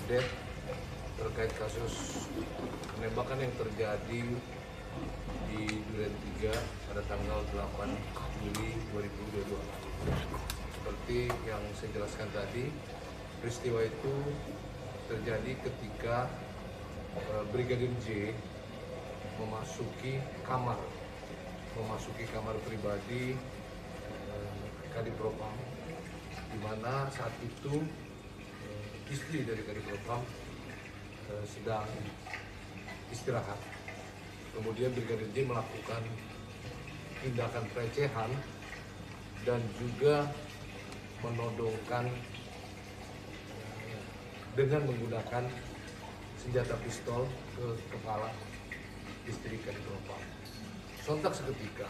update terkait kasus penembakan yang terjadi di Duren 3 pada tanggal 8 Juli 2022. Seperti yang saya jelaskan tadi, peristiwa itu terjadi ketika Brigadir J memasuki kamar pribadi Kadipropam, di mana saat itu istri dari Kadipropam sedang istirahat. Kemudian Brigadir J melakukan tindakan pelecehan dan juga menodongkan dengan menggunakan senjata pistol ke kepala istri Kadipropam. Sontak seketika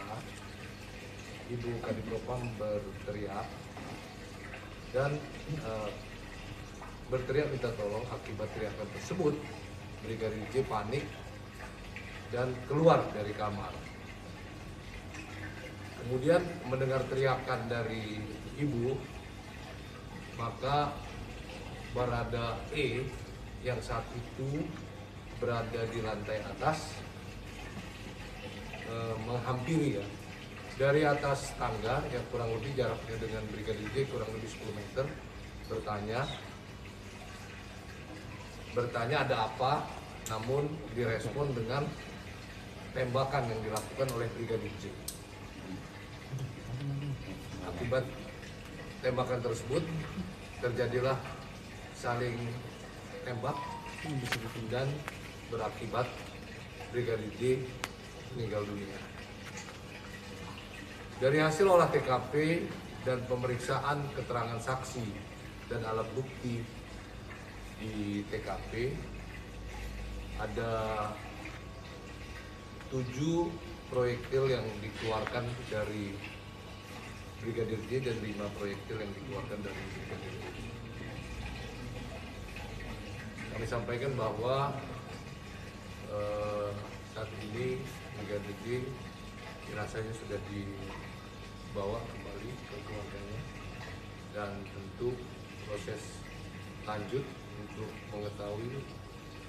Ibu Kadipropam berteriak dan berteriak minta tolong. Akibat teriakan tersebut, Brigadir J panik dan keluar dari kamar. Kemudian mendengar teriakan dari ibu, maka Barada E yang saat itu berada di lantai atas menghampiri dari atas tangga yang kurang lebih jaraknya dengan Brigadir J kurang lebih 10 meter, bertanya ada apa, namun direspon dengan tembakan yang dilakukan oleh Brigadir J. Akibat tembakan tersebut terjadilah saling tembak dan berakibat Brigadir J meninggal dunia. Dari hasil olah TKP dan pemeriksaan keterangan saksi dan alat bukti di TKP, ada 7 proyektil yang dikeluarkan dari Brigadir J dan 5 proyektil yang dikeluarkan dari Brigadir J. Kami sampaikan bahwa saat ini Brigadir J jenazahnya sudah dibawa kembali ke keluarganya, dan tentu proses lanjut untuk mengetahui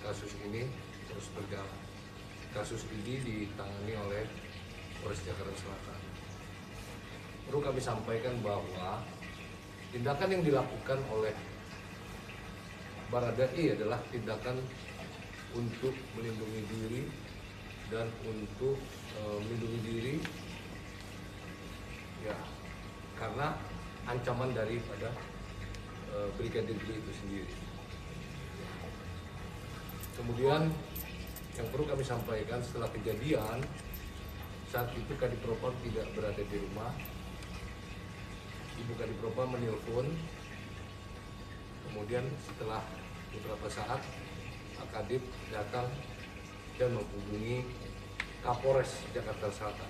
kasus ini terus berjalan. Kasus ini ditangani oleh Polres Jakarta Selatan. Perlu kami sampaikan bahwa tindakan yang dilakukan oleh Barada E adalah tindakan untuk melindungi diri dan untuk melindungi diri ya karena ancaman daripada Brigadir J itu sendiri. Kemudian yang perlu kami sampaikan, setelah kejadian saat itu Kadipropam tidak berada di rumah. Ibu Kadipropam menelpon, kemudian setelah beberapa saat Kadip datang dan menghubungi Kapolres Jakarta Selatan,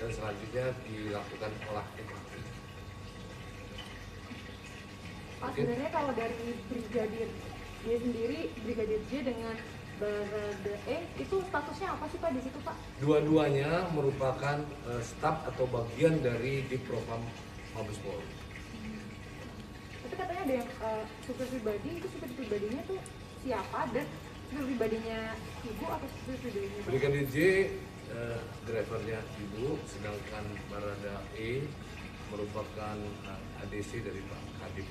dan selanjutnya dilakukan olah TKP. Pak, sebenarnya kalau dari Brigadir J sendiri, Brigadir J dengan Barada E itu statusnya apa sih Pak di situ Pak? Dua-duanya merupakan staf atau bagian dari Dipropam Mabes Polri. Tapi katanya ada yang supir pribadi, itu supir pribadinya tuh siapa, dan supir pribadinya ibu atau supir pribadinya? Brigadir J drivernya ibu, sedangkan Barada E merupakan ADC dari Pak Kadip.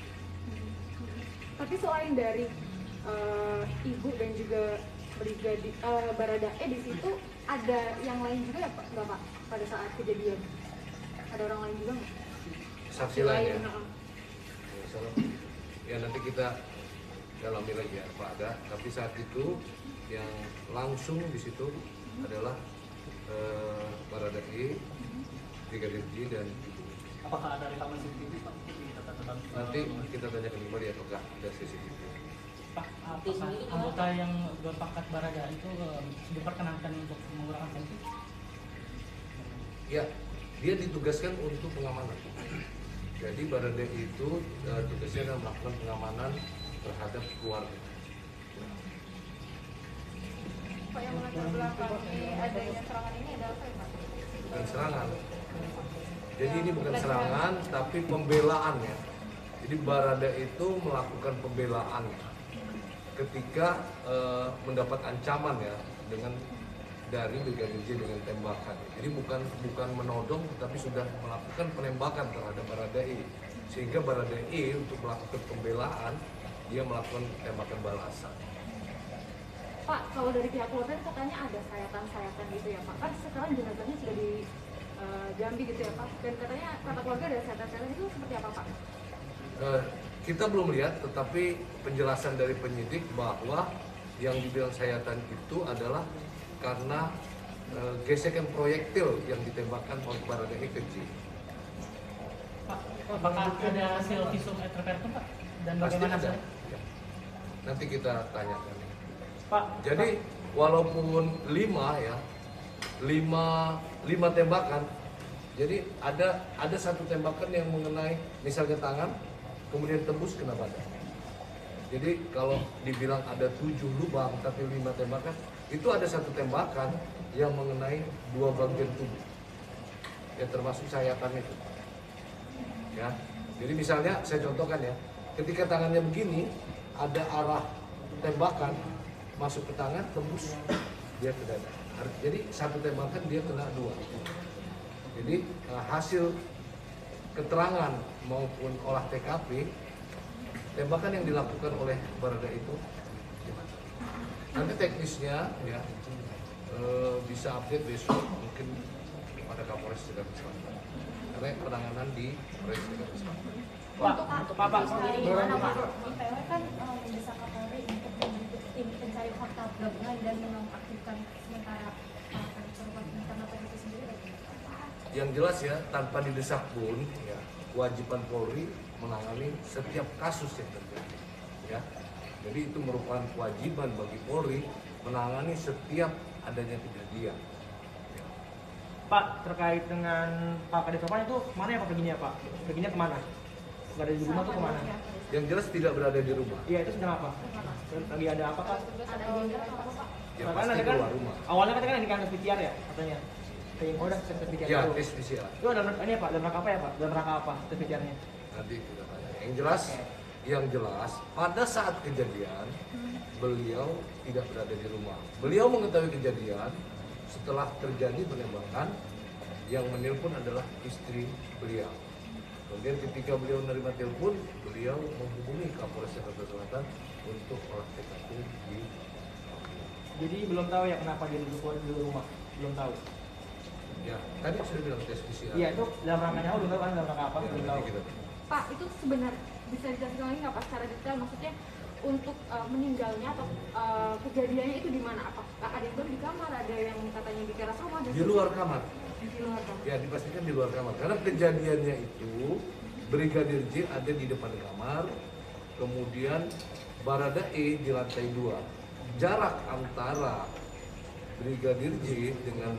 Tapi selain dari ibu dan juga Brigadir Barada E di situ, ada yang lain juga ya Pak? Nggak Pak, pada saat kejadian ada orang lain juga nggak? Saksi lain ya? Ya nanti kita dalami lagi ya Pak, ada. Tapi saat itu yang langsung di situ adalah Barada E, Brigadir J dan ibu. Apakah ada rekaman CCTV Pak? Nanti kita tanyakan kembali apakah ada CCTV. Pak, apakah anggota yang berpangkat Barada itu diperkenankan untuk menggunakan senpi? Ya, dia ditugaskan untuk pengamanan. Jadi Barada itu tugasnya adalah melakukan pengamanan terhadap keluarga. Pak, yang melatar belakangi adanya serangan ini adalah apa ya Pak? Bukan serangan. Jadi ini bukan serangan, tapi pembelaan ya. Jadi Barada itu melakukan pembelaan ketika mendapat ancaman ya dengan dari Brigadir J dengan tembakan. Jadi bukan menodong, tetapi sudah melakukan penembakan terhadap Baradae. Sehingga Baradae untuk melakukan pembelaan, dia melakukan tembakan balasan. Pak, kalau dari pihak keluarga katanya ada sayatan-sayatan gitu ya Pak. Kan sekarang jenazahnya sudah di Jambi gitu ya Pak. Dan katanya kata keluarga ada sayatan-sayatan itu seperti apa Pak? Kita belum lihat, tetapi penjelasan dari penyidik bahwa yang dibilang sayatan itu adalah karena gesekan proyektil yang ditembakkan oleh Baradae ke J. Pak, apakah ada hasil visum et repertum Pak? Dan Pasti bagaimana ada. hasilnya? Ya. Nanti kita tanyakan. Pak, Jadi walaupun 5 tembakan, jadi ada satu tembakan yang mengenai misalnya tangan, kemudian tembus kena badan. Jadi kalau dibilang ada 7 lubang tapi 5 tembakan, itu ada satu tembakan yang mengenai 2 bagian tubuh, ya termasuk sayatan itu. Ya, jadi misalnya saya contohkan ya, ketika tangannya begini, ada arah tembakan masuk ke tangan, tembus dia ke dada. Jadi satu tembakan dia kena 2. Jadi hasil keterangan maupun olah TKP, tembakan yang dilakukan oleh Barada itu gimana? Nanti teknisnya ya bisa update besok mungkin pada Kapolres Jakarta Selatan. Karena penanganan di Polres Jakarta Selatan. untuk Bapak sendiri sendiri gimana gimana Pak? Pak? IPW kan mendesak Kapolri untuk membentuk tim pencari fakta gabungan dan menonaktifkan sementara para korban karena itu sendiri. Yang jelas ya, tanpa didesak pun ya, kewajiban Polri menangani setiap kasus yang terjadi. Ya, jadi itu merupakan kewajiban bagi Polri menangani setiap adanya kejadian. Ya. Pak, terkait dengan Pak Kadif Propam itu kemana ya Pak perginya Pak? Perginya kemana? Nggak ada di rumah tuh kemana? Yang jelas tidak berada di rumah. Iya itu sedang apa? Lagi ada apa Pak? Ada agenda apa Pak? Ya Karena pasti ada kan, keluar rumah. awalnya katanya kan ini kan tes PCR ya katanya. Oh udah tes PCR Ya, dulu. tes PCR. Itu ada ini ya Pak, dalam rangka apa ya Pak? Dalam rangka apa tes PCR-nya? Nanti kita tanya. Yang jelas pada saat kejadian beliau tidak berada di rumah. Beliau mengetahui kejadian setelah terjadi penembakan, yang menelpon adalah istri beliau. Kemudian ketika beliau menerima telepon, beliau menghubungi Kapolres Jakarta Selatan untuk olah TKP di. Jadi belum tahu ya kenapa dia duduk di rumah, belum tahu. Ya, tadi sudah bilang tes PCR. Iya itu dalam rangkanya belum tahu kan dalam rangka apa Ya, belum nanti tahu. kita. Pak, itu sebenarnya bisa dijelaskan lagi nggak Pak secara detail? Maksudnya untuk meninggalnya atau kejadiannya itu di mana? Apa ada yang baru di kamar, ada yang katanya di teras rumah, dan Di luar kamar. di luar kamar. Ya, dipastikan di luar kamar. Karena kejadiannya itu Brigadir J ada di depan kamar, kemudian Baradae di lantai 2. Jarak antara Brigadir J dengan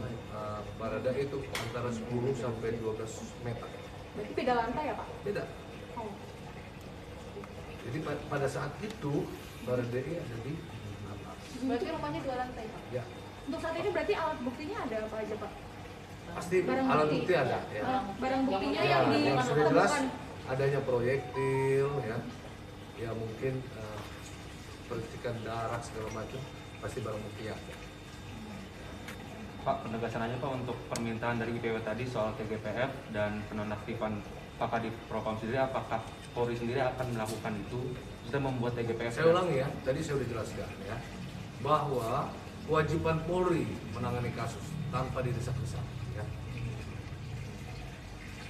Baradae itu antara 10 sampai 12 meter. Berarti beda lantai ya Pak? Beda. Oh. Jadi pada saat itu Baradae ada di atas. Berarti rumahnya 2 lantai Pak? Ya, Untuk saat ini berarti alat buktinya ada apa aja Pak? pasti Barang alat bukti. bukti ada. Ya. Barang buktinya Ya, yang yang sudah jelas ditemukan. adanya proyektil ya mungkin percikan darah segala macam, pasti barang bukti ya. Pak, penegasan aja Pak untuk permintaan dari IPW tadi soal TGPF dan penonaktifan Pak Kadif Propam sendiri, apakah Polri sendiri akan melakukan itu? Sudah membuat TGPF. Saya ulangi ya, tadi saya sudah jelaskan ya, bahwa kewajiban Polri menangani kasus tanpa didesak-desak. Ya.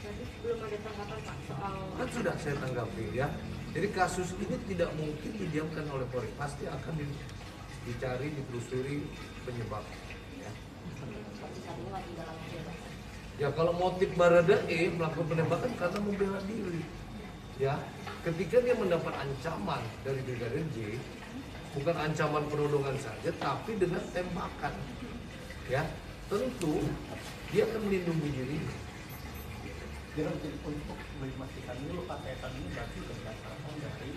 Berarti belum ada tanggapan Pak soal Kan sudah saya tanggapi ya. Jadi kasus ini tidak mungkin didiamkan oleh Polri, pasti akan dicari, ditelusuri penyebab. Ya. Ya kalau motif Baradae melakukan penembakan karena membela diri, ya ketika dia mendapat ancaman dari Brigadir J, bukan ancaman penodongan saja, tapi dengan tembakan, ya tentu dia akan melindungi dirinya. Jadi untuk memastikan dulu Pak Setan ini berarti berdasarkan dari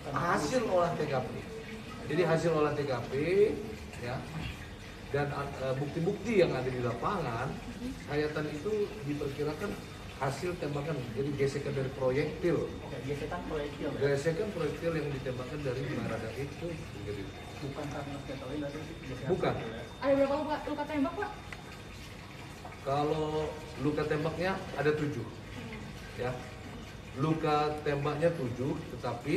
Hasil olah TKP. Jadi hasil olah TKP, ya, dan bukti-bukti yang ada di lapangan, sayatan itu diperkirakan hasil tembakan, jadi gesekan dari proyektil. Oke, gesekan proyektil ya? Gesekan proyektil yang ditembakkan dari Baradae itu brigadir. Bukan karena senjata lain, tapi gesekan Bukan. proyektil ya? Ada berapa luka tembak, Pak? Kalau luka tembaknya ada 7, ya. Luka tembaknya 7, tetapi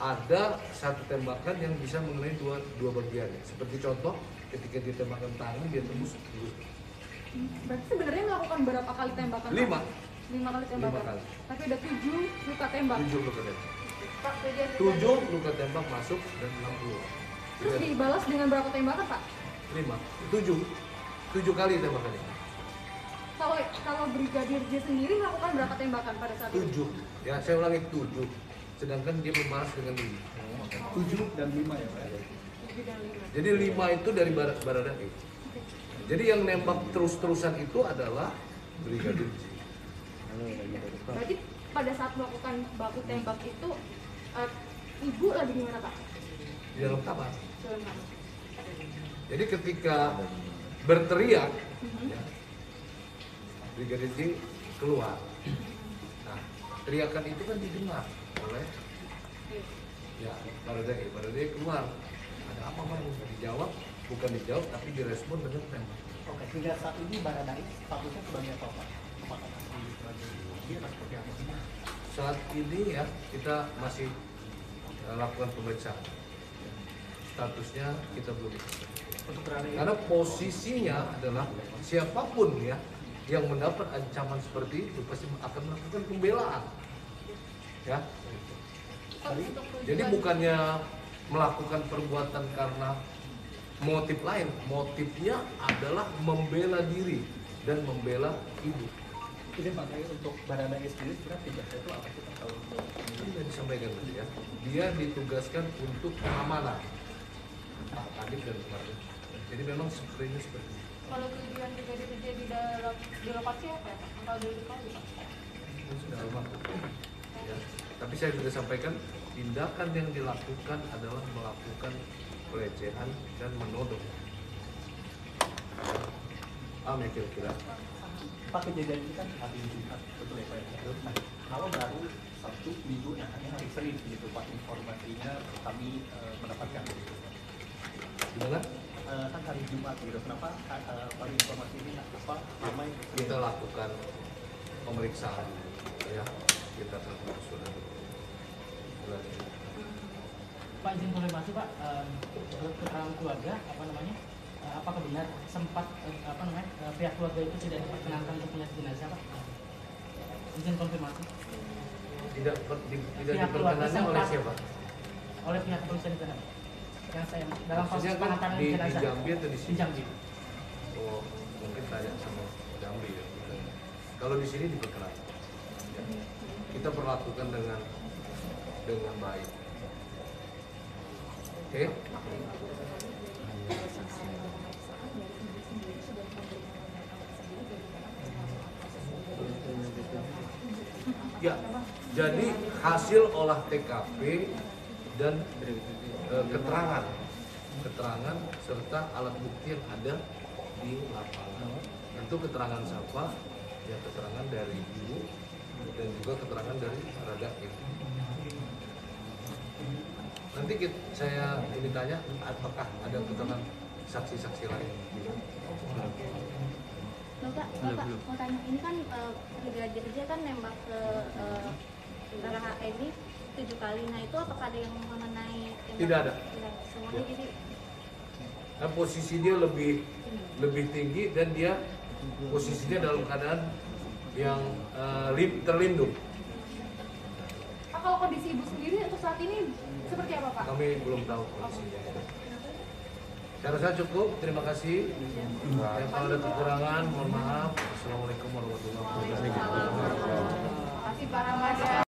ada satu tembakan yang bisa mengenai dua bagian. Seperti contoh, ketika dia tembakkan tangan, dia tembus. Berarti sebenarnya melakukan berapa kali tembakan? Pak? 5. 5 kali tembakan. 5 kali. Tapi ada 7 luka tembak. 7 luka tembak. Pak, kejadian 7 luka tembak masuk dan 6 keluar. Terus dibalas dengan berapa tembakan, Pak? 5. 7 kali tembakannya. Kalau Brigadir J sendiri melakukan berapa tembakan pada saat itu? 7. Ya, saya ulangi 7. Sedangkan dia membalas dengan 5. 7 dan 5 ya Pak? 7 dan 5. Jadi 5 itu dari Baradae. Jadi yang nembak terus-terusan itu adalah Brigadir J. Berarti pada saat melakukan baku tembak itu ibu lagi di mana, Pak? Di dalam kamar. Dalam kamar. Jadi ketika berteriak, ya, Brigadir J keluar. Nah, teriakan itu kan didengar oleh ya Baradae keluar. Ada apa Bang? Dijawab, bukan dijawab tapi direspon dengan tembak. Oke, hingga saat ini Baradae statusnya sebagai apa Pak? Apakah masih sebagai dia atau seperti apa? Saat ini ya kita masih lakukan pemeriksaan. Statusnya kita belum. Untuk Baradae Karena posisinya adalah siapapun ya yang mendapat ancaman seperti itu pasti akan melakukan pembelaan. Ya. Jadi bukannya melakukan perbuatan karena motif lain, motifnya adalah membela diri dan membela ibu. Jadi makanya untuk Baradae sendiri sebenarnya tugasnya itu apa sih Pak? Kalau Ini yang disampaikan tadi ya, dia ditugaskan untuk keamanan adik dan keluarga. Jadi memang sepertinya seperti itu. Kalau tujuan Brigadir J di lokasi apa ya, Pak? Kalau di lokasi, Pak? Itu sudah almarhum. Ya. Tapi saya sudah sampaikan tindakan yang dilakukan adalah melakukan pelecehan dan menodong. Ya kira-kira. Pak, kejadian ini kan hari Jumat, betul ya Pak? Nah, kalau baru Sabtu, Minggu, nah hanya hari Senin gitu Pak, informasinya kami mendapatkan gitu. Gimana? Kan hari Jumat gitu, kenapa pada informasi ini apa ramai? Kita lakukan pemeriksaan, ya. Kita lakukan surat. Pak, izin konfirmasi Pak, keterangan keluarga apakah benar sempat pihak keluarga itu tidak diperkenankan untuk melihat jenazah Pak? Izin konfirmasi. Tidak Pihak keluarga diperkenankan oleh sempat- siapa? Oleh pihak kepolisian di sana. Yang saya dalam proses Maksudnya kan penanganan di jenazah. Jambi atau di Di sini? Jambi. Oh, mungkin tanya sama Jambi ya. Kalau di sini diperkenankan. Kita perlakukan dengan baik. Oke? Ya, jadi hasil olah TKP dan keterangan serta alat bukti yang ada di lapangan. Tentu keterangan siapa? Ya keterangan dari ibu dan juga keterangan dari Baradae. Nanti saya ini tanya apakah ada keterangan saksi-saksi lain. Bapak, mau tanya, ini kan Brigadir J kan nembak ke Baradae ini 7 kali. Nah itu apakah ada yang mengenai tembak? Tidak ada. Tidak, semuanya Ya. jadi Nah, posisi dia lebih tinggi dan dia posisinya dalam keadaan yang terlindung. Pak, kalau kondisi ibu sendiri untuk saat ini seperti apa, Pak? Kami belum tahu kondisinya. Saya rasa cukup. Terima kasih. Ya, kalau ada kekurangan, mohon maaf. Assalamualaikum warahmatullahi wabarakatuh. Terima kasih Pak Ramadhan.